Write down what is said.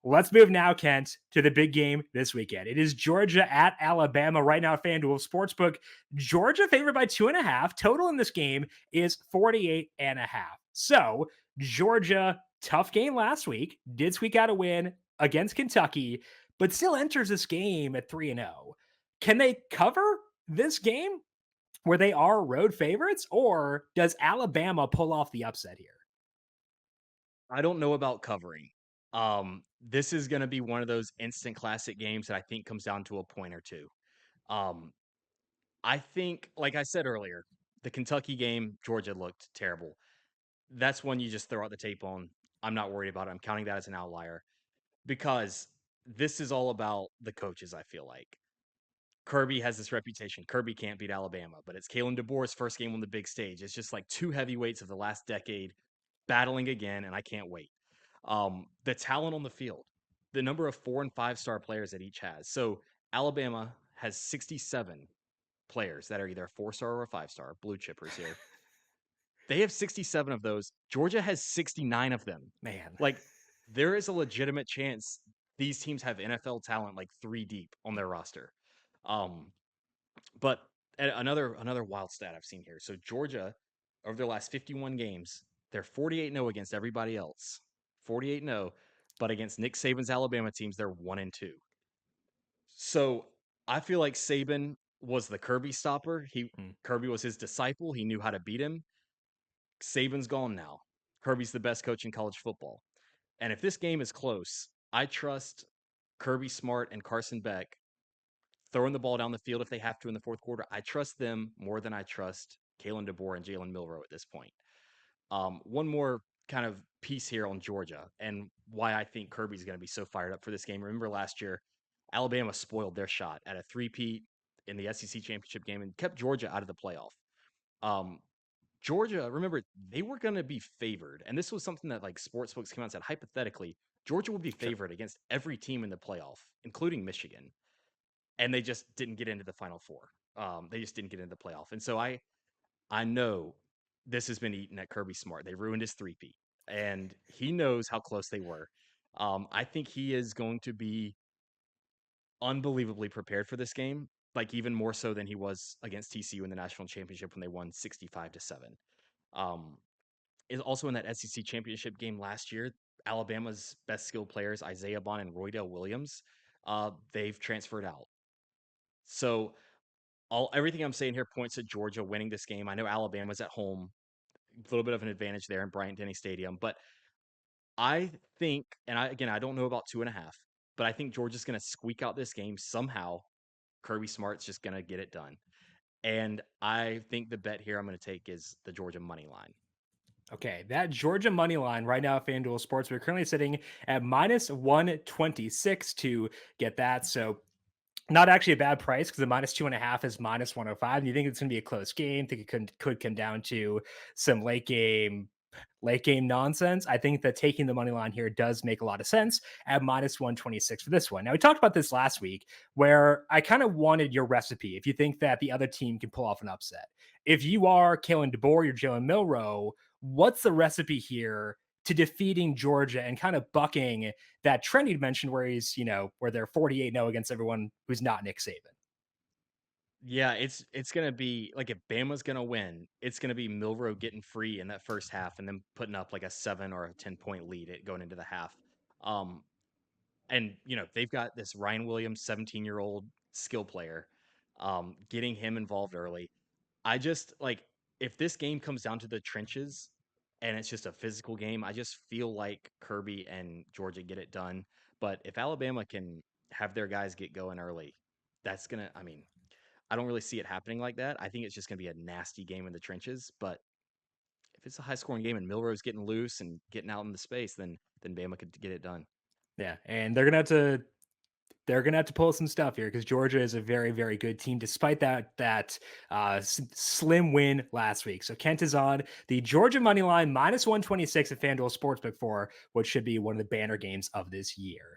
Let's move now, Kent, to the big game this weekend. It is Georgia at Alabama right now. FanDuel Sportsbook. Georgia favored by 2.5. Total in this game is 48.5. So, Georgia, tough game last week, did squeak out a win against Kentucky, but still enters this game at 3-0. Can they cover this game where they are road favorites, or does Alabama pull off the upset here? I don't know about covering. This is gonna be one of those instant classic games that I think comes down to a point or 2. Um, I think, like I said earlier, the Kentucky game, Georgia looked terrible. That's one you just throw out the tape on. I'm not worried about it. I'm counting that as an outlier because this is all about the coaches, I feel like. Kirby has this reputation. Kirby can't beat Alabama, but it's Kalen DeBoer's first game on the big stage. It's just like two heavyweights of the last decade battling again, and I can't wait. The talent on the field, the number of 4 and 5 star players that each has. So Alabama has 67 players that are either a 4 star or a 5 star, blue chippers here. They have 67 of those. Georgia has 69 of them. Man. Like, there is a legitimate chance these teams have NFL talent like 3 deep on their roster. Um, but another wild stat I've seen here. So Georgia, over their last 51 games, they're 48-0 against everybody else. 48-0, but against Nick Saban's Alabama teams, they're 1-2. So I feel like Saban was the Kirby stopper. Hmm. Kirby was his disciple. He knew how to beat him. Saban's gone now. Kirby's the best coach in college football. And if this game is close, I trust Kirby Smart and Carson Beck throwing the ball down the field if they have to in the fourth quarter. I trust them more than I trust Kalen DeBoer and Jalen Milrow at this point. One more kind of piece here on Georgia and why I think Kirby's going to be so fired up for this game. Remember last year, Alabama spoiled their shot at a three-peat in the SEC championship game and kept Georgia out of the playoff. Um, Georgia, remember, they were going to be favored. And this was something that like sportsbooks came out and said, hypothetically, Georgia would be Sure. favored against every team in the playoff, including Michigan, and they just didn't get into the Final Four. They just didn't get into the playoff, and so I know this has been eaten at Kirby Smart. They ruined his three-peat, and he knows how close they were. I think he is going to be unbelievably prepared for this game, like even more so than he was against TCU in the national championship when they won 65-7. Um, is also in that SEC championship game last year. Alabama's best skilled players, Isaiah Bond and Roydell Williams, they've transferred out. So all everything I'm saying here points to Georgia winning this game. I know Alabama's at home, a little bit of an advantage there in Bryant Denny Stadium, but I think, and I don't know about 2.5, but I think Georgia's going to squeak out this game somehow. Kirby Smart's just going to get it done, and I think the bet here I'm going to take is the Georgia money line. Okay, that Georgia money line right now at FanDuel Sports, we're currently sitting at minus 126 to get that. So not actually a bad price because the minus 2.5 is minus 105. And you think it's going to be a close game? Think it could come down to some late game nonsense. I think that taking the money line here does make a lot of sense at minus 126 for this one. Now, we talked about this last week where I kind of wanted your recipe if you think that the other team can pull off an upset. If you are Kalen DeBoer, you're Jalen Milrow, what's the recipe here to defeating Georgia and kind of bucking that trend you mentioned where where they're 48-0 against everyone who's not Nick Saban? Yeah, it's gonna be like if Bama's gonna win, it's gonna be Milrow getting free in that first half and then putting up like a 7 or a 10 point lead going into the half. Um, and they've got this Ryan Williams, 17-year-old skill player, getting him involved early. I just like if this game comes down to the trenches and it's just a physical game, I just feel like Kirby and Georgia get it done. But if Alabama can have their guys get going early, that's gonna. I mean, I don't really see it happening like that. I think it's just gonna be a nasty game in the trenches. But if it's a high scoring game and Milrow's getting loose and getting out in the space, then Bama could get it done. Yeah, and they're gonna have to pull some stuff here because Georgia is a very, very good team, despite that slim win last week. So Kent is on the Georgia money line minus 126 at FanDuel Sportsbook for what should be one of the banner games of this year.